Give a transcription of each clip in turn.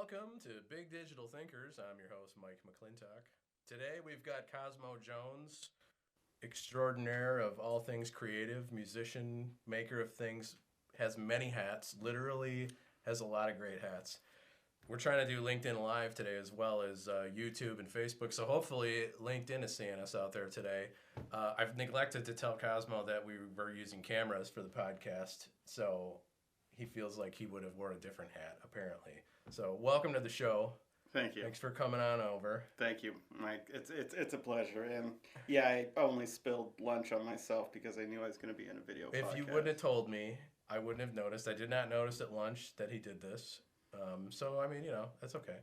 Welcome to Big Digital Thinkers. I'm your host, Mike McClintock. Today we've got Cosmo Jones, extraordinaire of all things creative, musician, maker of things, has many hats, literally has a lot of great hats. We're trying to do LinkedIn Live today as well as YouTube and Facebook, so hopefully LinkedIn is seeing us out there today. I've neglected to tell Cosmo that we were using cameras for the podcast, so he feels like he would have worn a different hat, apparently. So welcome to the show. Thank you. Thanks for coming on over. Thank you, Mike. It's a pleasure. And yeah, I only spilled lunch on myself because I knew I was going to be in a video If podcast. you wouldn't have told me, I wouldn't have noticed. I did not notice at lunch that he did this. So, I mean, that's okay.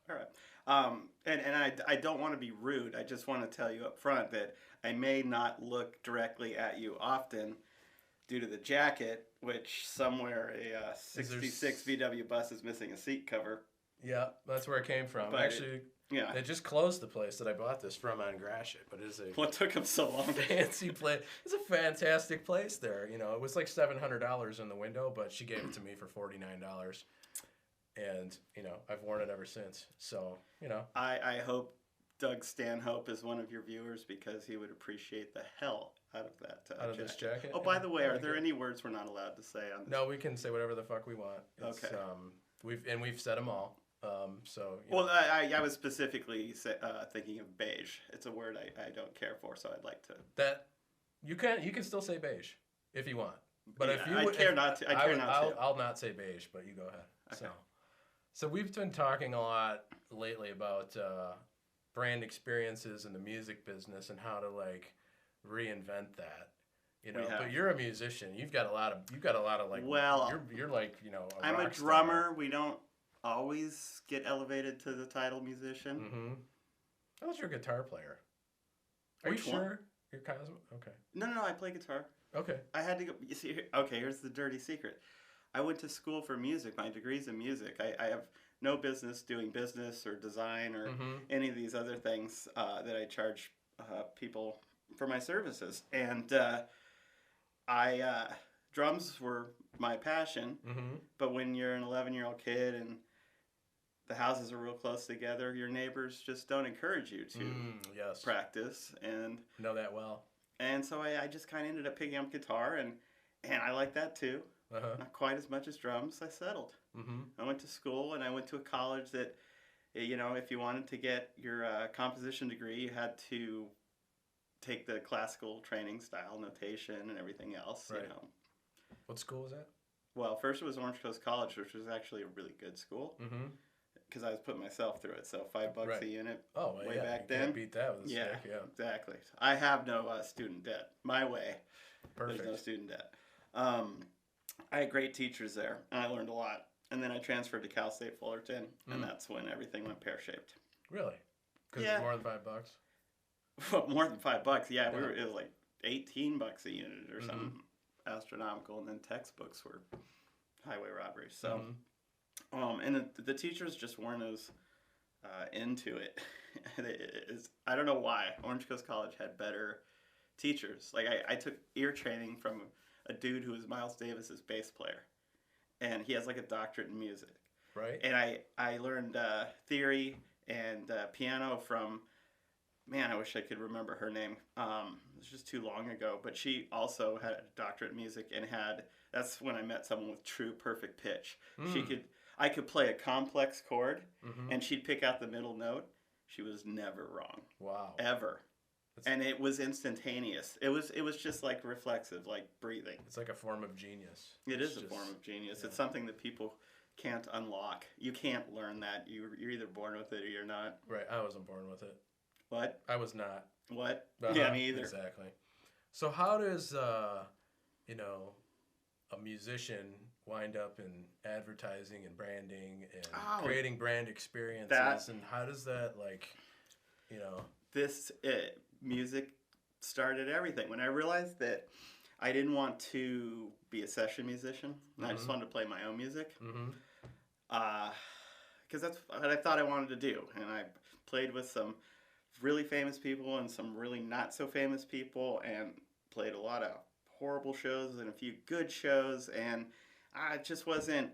All right. I don't want to be rude. I just want to tell you up front that I may not look directly at you often due to the jacket, which somewhere a 66 VW bus is missing a seat cover. Yeah, that's where it came from. But Actually, they just closed the place that I bought this from on Gratiot, but it is a what took them so long? Fancy place. It's a fantastic place there. It was like $700 in the window, but she gave it to me for $49. And, I've worn it ever since. So, I hope Doug Stanhope is one of your viewers because he would appreciate the hell out of that out of this jacket. Oh, by the way, are there any words we're not allowed to say on this? No, we can say whatever the fuck we want. It's, okay. We've said them all. Well, I was specifically thinking of beige. It's a word I don't care for, so I'd like to. That you can still say beige if you want, but yeah, if you I care not to. I'll not say beige, but you go ahead. Okay. So we've been talking a lot lately about brand experiences in the music business and how to reinvent that. But you're a musician. You've got a lot of like. Well, you're like I'm a drummer. We don't always get elevated to the title musician. Mm-hmm. I thought you're a guitar player. Are you sure you're Cosmo? Okay. No. I play guitar. Okay. I had to go. You see, okay. Here's the dirty secret. I went to school for music. My degree's in music. I have no business doing business or design or any of these other things that I charge people for my services. And drums were my passion. Mm-hmm. But when you're an 11-year-old kid and the houses are real close together, your neighbors just don't encourage you to practice. And know that well. And so I just kind of ended up picking up guitar, and I like that too. Uh-huh. Not quite as much as drums. I settled. Mm-hmm. I went to school, and I went to a college that, if you wanted to get your composition degree, you had to take the classical training style, notation, and everything else. Right. What school was that? Well, first it was Orange Coast College, which was actually a really good school. Mm-hmm. Because I was putting myself through it, so $5 a unit. Oh, well, way back you then. Can't beat that with a stick. Yeah, exactly. I have no student debt. My way. Perfect. There's no student debt. I had great teachers there, and I learned a lot. And then I transferred to Cal State Fullerton, and that's when everything went pear-shaped. Really? Because it's more than $5? Well, more than $5, yeah. It was like $18 a unit or something astronomical, and then textbooks were highway robberies. So, and the teachers just weren't as into it. I don't know why. Orange Coast College had better teachers. Like I took ear training from a dude who was Miles Davis's bass player, and he has like a doctorate in music. Right. And I learned theory and piano from, man, I wish I could remember her name. It was just too long ago, but she also had a doctorate in music and that's when I met someone with true perfect pitch. I could play a complex chord, and she'd pick out the middle note. She was never wrong. Wow. Ever. And it was instantaneous. It was just like reflexive, like breathing. It's like a form of genius. It is a form of genius. Yeah. It's something that people can't unlock. You can't learn that. You're either born with it or you're not. Right. I wasn't born with it. What? I was not. What? Yeah, me either. Exactly. So how does a musician wind up in advertising and branding and creating brand experiences, and how does that This music started everything. When I realized that I didn't want to be a session musician, I just wanted to play my own music, because that's what I thought I wanted to do. And I played with some really famous people and some really not so famous people, and played a lot of horrible shows and a few good shows, and it just wasn't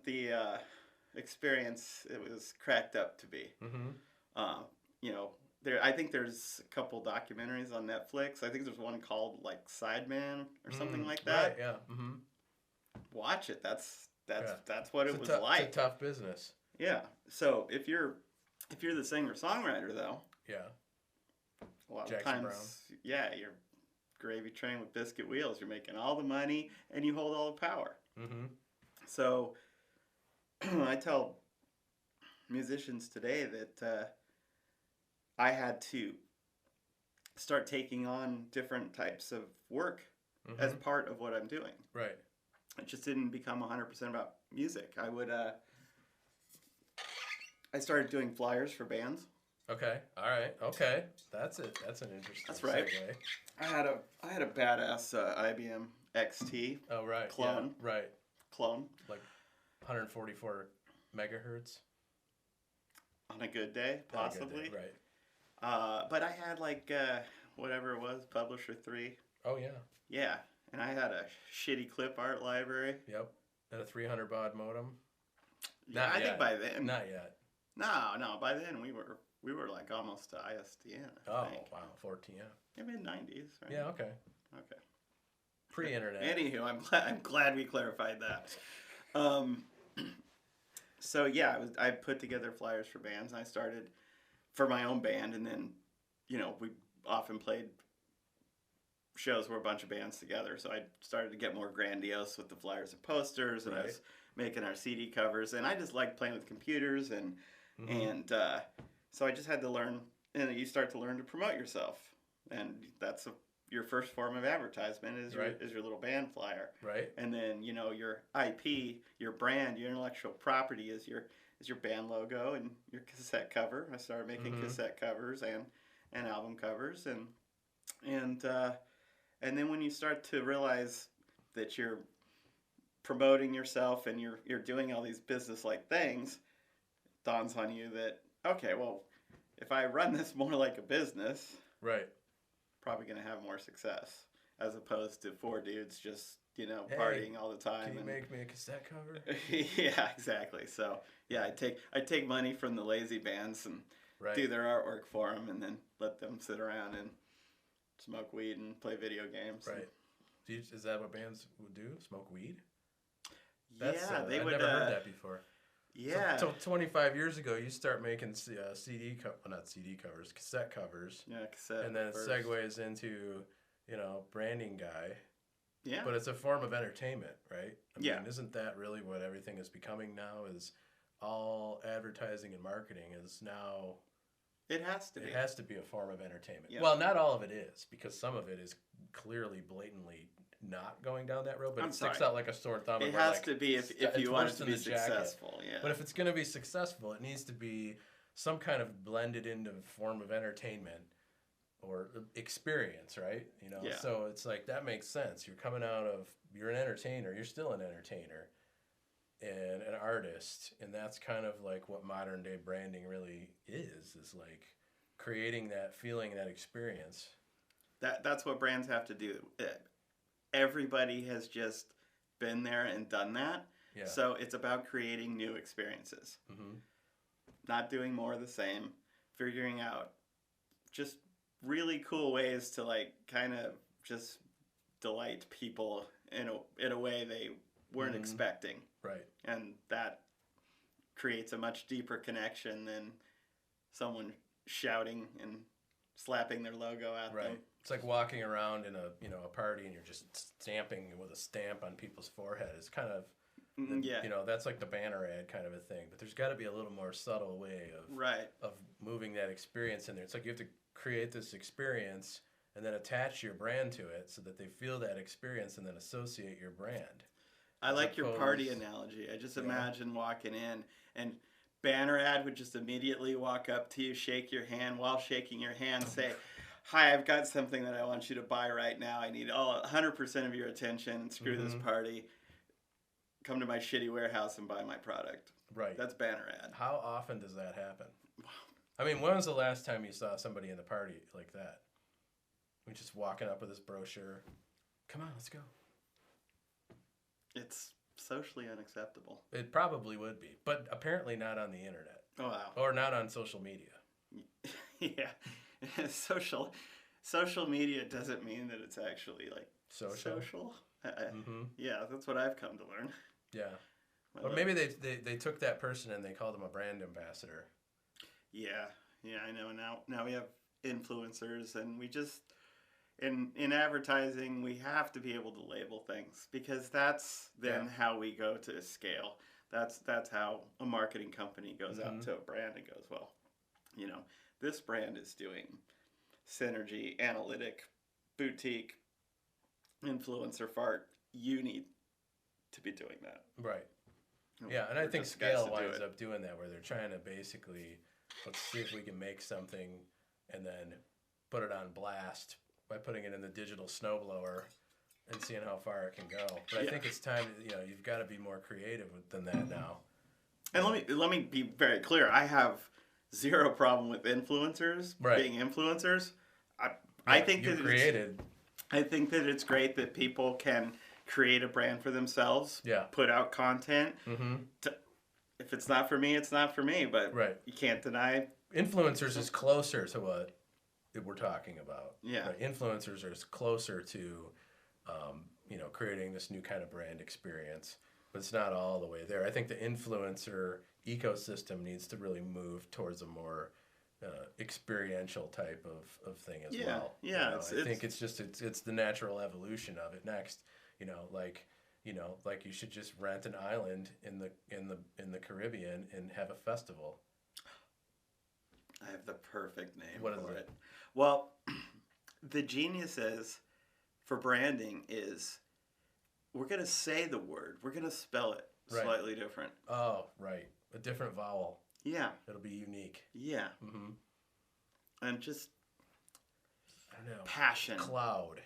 the experience it was cracked up to be. Mm-hmm. You know, I think there's a couple documentaries on Netflix. I think there's one called like Sideman or something like that. Right. Yeah. Mm-hmm. Watch it. That's what it was like. It's a tough business. Yeah. So if you're the singer songwriter though, yeah, a lot Jackson of times, Brown. yeah, you're gravy train with biscuit wheels. You're making all the money and you hold all the power. Mm-hmm. So I tell musicians today that I had to start taking on different types of work as part of what I'm doing. Right. It just didn't become 100% about music. I started doing flyers for bands. Okay. All right. Okay. That's it. That's an interesting. That's right. Segue. I had a badass IBM XT. Oh right. Clone. Yeah, right. Clone. Like 144 megahertz. On a good day, possibly. Good day, right. But I had like whatever it was, Publisher 3. Oh yeah. Yeah, and I had a shitty clip art library. Yep. And a 300 baud modem. Yeah, I think by then. Not yet. No. By then we were like almost to ISDN. I think. Wow, 14. Yeah. Mid 90s. Right? Yeah. Okay. Okay. Pre-internet. Anywho, I'm glad we clarified that. So yeah, I put together flyers for bands, and I started for my own band, and then, you know, we often played shows where a bunch of bands together. So I started to get more grandiose with the flyers and posters, and I was making our CD covers, and I just liked playing with computers, and so I just had to learn, and you start to learn to promote yourself, and that's your first form of advertisement is your little band flyer. Right. And then, you know, your IP, your brand, your intellectual property is your band logo and your cassette cover. I started making cassette covers and album covers, and then when you start to realize that you're promoting yourself and you're doing all these business-like things, it dawns on you that, okay, well, if I run this more like a business, right, probably going to have more success as opposed to four dudes just, you know, partying all the time. Can you make me a cassette cover? Yeah, exactly. So yeah, I take money from the lazy bands and do their artwork for them, and then let them sit around and smoke weed and play video games. Right. Is that what bands would do? Smoke weed? Yeah, they would. I've never heard that before. Yeah. So 25 years ago, you start making not CD covers, cassette covers. Yeah, cassette. And then first. it segues into, you know, branding guy. Yeah. But it's a form of entertainment, right? I mean, isn't that really what everything is becoming now? Is all advertising and marketing is now. It has to be. It has to be a form of entertainment. Yeah. Well, not all of it is, because some of it is clearly, blatantly not going down that road, but sticks out like a sore thumb. It has to be if you want it to be successful. Yeah. But if it's going to be successful, it needs to be some kind of blended into form of entertainment or experience, right? You know. Yeah. So it's like that makes sense. You're an entertainer. You're still an entertainer and an artist, and that's kind of like what modern day branding really is like creating that feeling, that experience. That's what brands have to do. Everybody has just been there and done that. Yeah. So it's about creating new experiences. Mm-hmm. Not doing more of the same, figuring out just really cool ways to like kind of just delight people in a way they weren't expecting. Right. And that creates a much deeper connection than someone shouting and slapping their logo at them. It's like walking around in a party and you're just stamping with a stamp on people's forehead. It's kind of that's like the banner ad kind of a thing. But there's got to be a little more subtle way of moving that experience in there. It's like you have to create this experience and then attach your brand to it so that they feel that experience and then associate your brand. I like your party analogy. I just imagine walking in and banner ad would just immediately walk up to you, shake your hand, while shaking your hand say, "Hi, I've got something that I want you to buy right now. I need 100% of your attention. Screw this party. Come to my shitty warehouse and buy my product." Right. That's banner ad. How often does that happen? I mean, when was the last time you saw somebody in the party like that? We just walking up with this brochure. Come on, let's go. socially unacceptable. It probably would be, but apparently not on the internet. Oh wow. Or not on social media. Yeah. Social media doesn't mean that it's actually like social. Yeah, that's what I've come to learn. Yeah. Or maybe they took that person and they called him a brand ambassador. Yeah, I know. Now we have influencers, and we just in advertising we have to be able to label things, because that's then how we go to scale. That's how a marketing company goes out to a brand and goes, well, this brand is doing synergy, analytic, boutique, influencer fart. You need to be doing that. Right. Yeah, and I think scale winds up doing that, where they're trying to basically, let's see if we can make something and then put it on blast by putting it in the digital snowblower and seeing how far it can go. But I think it's time, you've got to be more creative than that now. And let me be very clear. I have zero problem with influencers being influencers. I think that created. I think that it's great that people can create a brand for themselves. Yeah. Put out content. If it's not for me, it's not for me. But you can't deny influencers is closer to what we're talking about. Yeah. Right? Influencers are closer to, creating this new kind of brand experience. But it's not all the way there. I think the influencer ecosystem needs to really move towards a more experiential type of thing as well. Yeah, I think it's the natural evolution of it. Next, like you should just rent an island in the Caribbean and have a festival. I have the perfect name for it. It? Well, the genius for branding is we're going to say the word. We're going to spell it slightly different. Oh, right. A different vowel. Yeah. It'll be unique. Yeah. And just, I don't know. Passion. Cloud.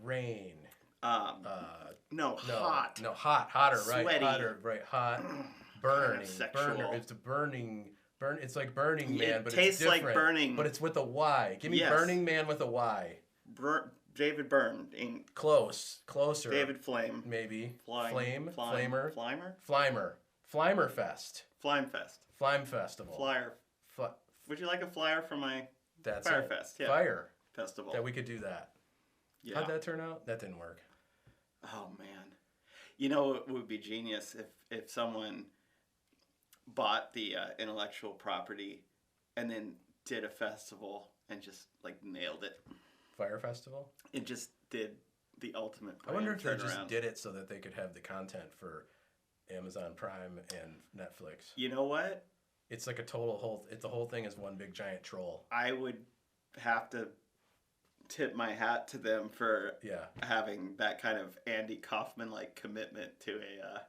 Rain. No, hot. No, hotter, right? Sweaty. Hotter, right? Hot. Burning. Sexual. Burner. It's burning. It's like Burning Man, but tastes it's different. Like burning. But it's with a Y. Give me Burning Man with a Y. David Byrne. Closer. David Flame. Maybe. Flamer. Flimer Fest. Flime Fest. Flime Festival. Flyer. Would you like a flyer for my Fire Fest? Yeah. Fire Festival. Yeah, we could do that. Yeah. How'd that turn out? That didn't work. Oh man. It would be genius if someone bought the intellectual property and then did a festival and just nailed it. Fire Festival? It just did the ultimate. I wonder if they just did it so that they could have the content for Amazon Prime and Netflix. You know what? It's like the whole thing is one big giant troll. I would have to tip my hat to them for having that kind of Andy Kaufman-like commitment to a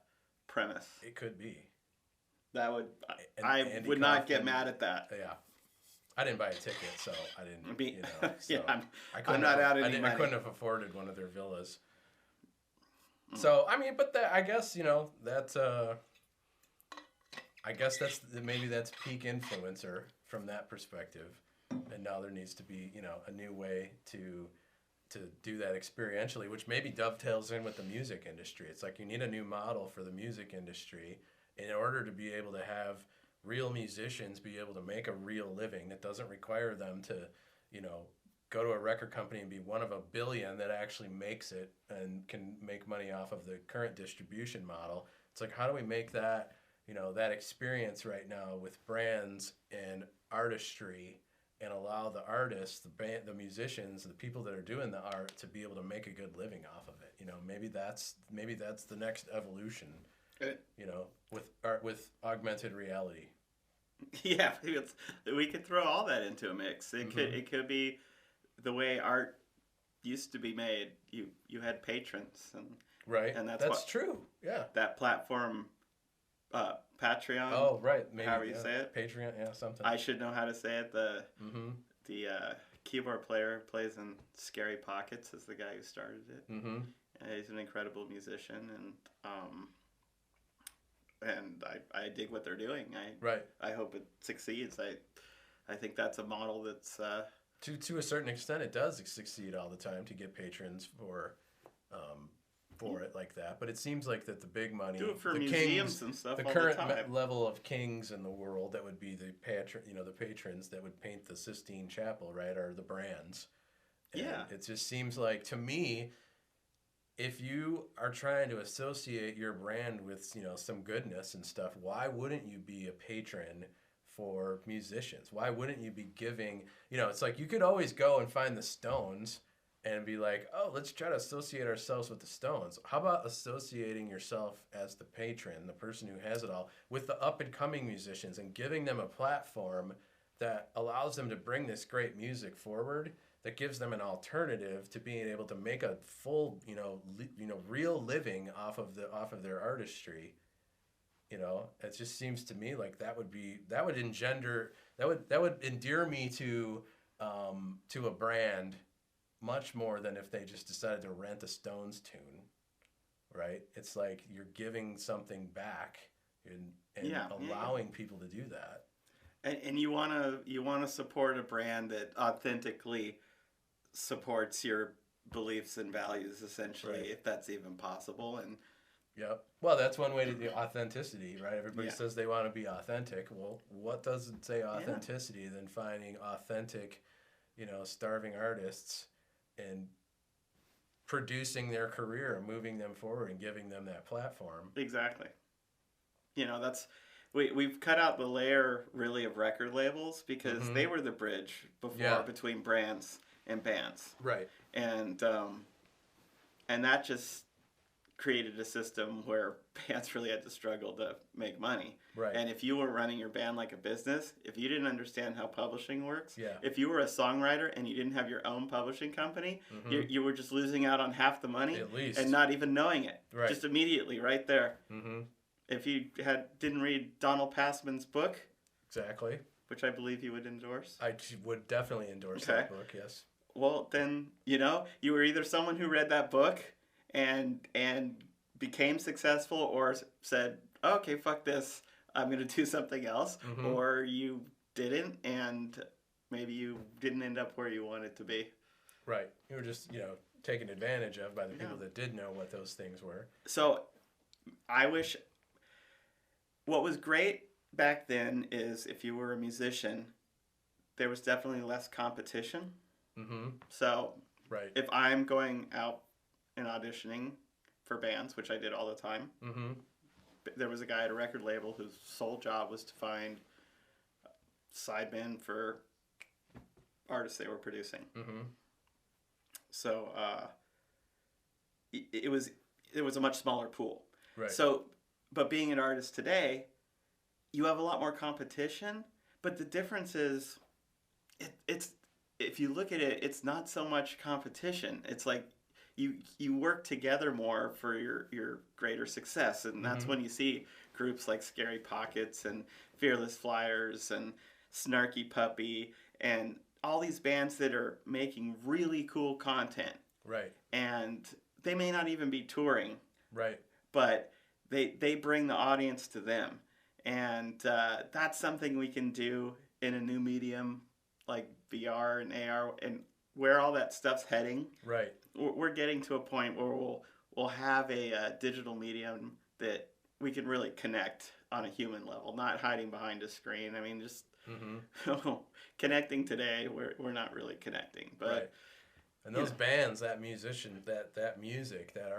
premise. It could be. That would I would not get mad at that. Yeah. I didn't buy a ticket, so I didn't. I'm not out any money. I couldn't have afforded one of their villas. So I guess that's maybe that's peak influencer from that perspective, and now there needs to be a new way to do that experientially, which maybe dovetails in with the music industry. It's like you need a new model for the music industry in order to be able to have real musicians be able to make a real living that doesn't require them to, go to a record company and be one of a billion that actually makes it and can make money off of the current distribution model. It's like, how do we make that, that experience right now with brands and artistry and allow the artists, the musicians, the people that are doing the art to be able to make a good living off of it. Maybe that's the next evolution. With augmented reality. Yeah, we could throw all that into a mix. It could be the way art used to be made. You had patrons, and that's true. Yeah, that platform, Patreon. Oh, right. Maybe however you say it. Patreon. Yeah, something. I should know how to say it. The keyboard player who plays in Scary Pockets is the guy who started it. Mm-hmm. He's an incredible musician, and I dig what they're doing. I hope it succeeds. I think that's a model that's to a certain extent it does succeed all the time to get patrons for for it like that. But it seems like that the big money, Do it for the museums kings, and stuff the all current the time. level of kings in the world, that would be the the patrons that would paint the Sistine Chapel, right, are the brands. And Yeah. it just seems like, to me, if you are trying to associate your brand with, some goodness and stuff, why wouldn't you be a patron for musicians? Why wouldn't you be giving, it's like you could always go and find the Stones and be like, oh, let's try to associate ourselves with the Stones. How about associating yourself as the patron, the person who has it all, with the up and coming musicians, and giving them a platform that allows them to bring this great music forward, that gives them an alternative to being able to make a full, real living off of their artistry. It just seems to me like that would endear me to a brand much more than if they just decided to rent a Stones tune, right? It's like you're giving something back and allowing people to do that. And you wanna support a brand that authentically supports your beliefs and values, essentially, Right. if that's even possible. And Yep. Well, that's one way to do authenticity, right? Everybody Yeah. says they want to be authentic. Well, what doesn't say authenticity than finding authentic, starving artists and producing their career, moving them forward, and giving them that platform. Exactly. That's we've cut out the layer really of record labels, because they were the bridge before between brands and bands, Right. and that just created a system where bands really had to struggle to make money. Right. And if you were running your band like a business, if you didn't understand how publishing works, Yeah. if you were a songwriter and you didn't have your own publishing company, you were just losing out on half the money, At least. and not even knowing it. Right. Just immediately, right there. Mm-hmm. If you didn't read Donald Passman's book, Exactly. which I believe you would endorse. I would definitely endorse that book. Yes. Well, then, you were either someone who read that book and became successful, or said, okay, fuck this, I'm going to do something else, or you didn't, and maybe you didn't end up where you wanted to be. Right. You were just, taken advantage of by the people that did know what those things were. So I wish, what was great back then is if you were a musician, there was definitely less competition. Mm-hmm. So Right. if I'm going out and auditioning for bands, which I did all the time, there was a guy at a record label whose sole job was to find sidemen for artists they were producing. So it was a much smaller pool. Right. So, but being an artist today, you have a lot more competition, but the difference is, it's if you look at it, it's not so much competition. It's like you work together more for your greater success, and that's when you see groups like Scary Pockets and Fearless Flyers and Snarky Puppy and all these bands that are making really cool content. Right. And they may not even be touring. Right. But they bring the audience to them. And that's something we can do in a new medium like VR and AR, and where all that stuff's heading. Right. We're getting to a point where we'll have a digital medium that we can really connect on a human level, not hiding behind a screen. I mean, just connecting today, we're not really connecting. But right. And those bands, that musician, that music, that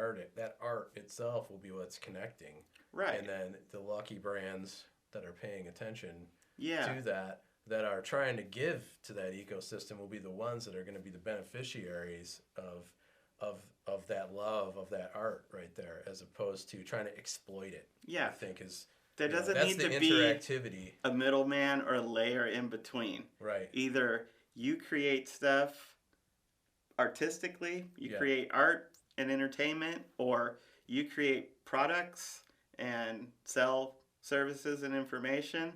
art itself will be what's connecting. Right. And then the lucky brands that are paying attention to that are trying to give to that ecosystem will be the ones that are going to be the beneficiaries of that love, of that art right there, as opposed to trying to exploit it. Yeah. I think is there doesn't that's need the to be interactivity. A middleman or a layer in between. Right. Either you create stuff artistically, you create art and entertainment, or you create products and sell services and information,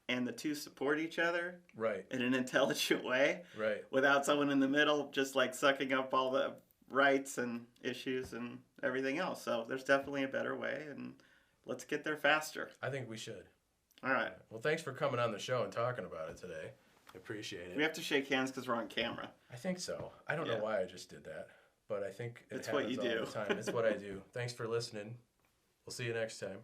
and the two support each other in an intelligent way, without someone in the middle just like sucking up all the rights and issues and everything else. So there's definitely a better way, and let's get there faster. I think we should. All right. Well, thanks for coming on the show and talking about it today. I appreciate it. We have to shake hands because we're on camera. I think so. I don't know why I just did that. but I think it's what you do. All the time. It's what I do. Thanks for listening. We'll see you next time.